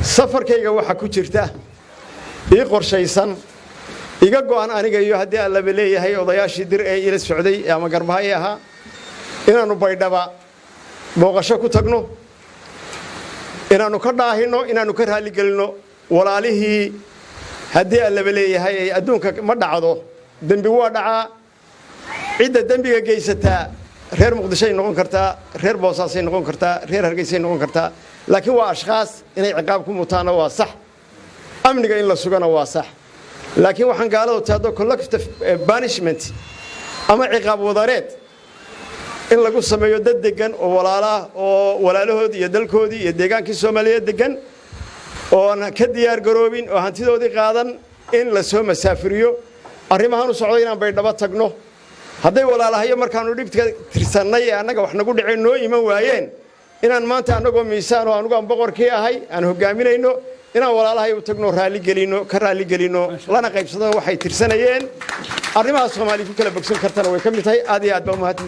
safarkayga waxa ku jirta ii qorshaysan iga go'an aniga iyo haddii alla leeyahay odayaashii dir ee ila socday ama garbahay ahaa inaanu baydhaba booqasho ku tagno inaanu ka dhaahino inaanu ka raali galino walaalihii haddii alla leeyahay ay adduunka ma dhacdo dambi waa dhacaa cidda dambiga geysata reer muqdisho ay noqon kartaa reer boosaas ay noqon kartaa reer hargeysa ay noqon kartaa laakiin waa ashqaas inay ciqaab ku mutaana waa sax amniga in la sugana waa sax laakiin waxaan gaaladu taado collective punishment ama ciqaab wadareed in lagu sameeyo dad degan oo walaalahoodii iyo dalkoodii iyo deegaankii Soomaaliyeed degan oo aan ka diyaar garoobin oo hantidoodii qaadan in la soo masaafiriyo arrimahan u socdo inaan baydhaba tagno hadday walaalahayo markaanu dhibta tirsanay anaga wax nagu dhiceen noo iman waayeen inaan maanta anagoo miisaan oo anugu aan boqorkii ahay aan hogaaminayno inaan walaalahayo u tagno ka raali gelino lana qaybsado waxay tirsanayeen arrimaha Soomaaliya ku kala bogsan kartana way ka mid tahay aad iyo aad baa mahadsan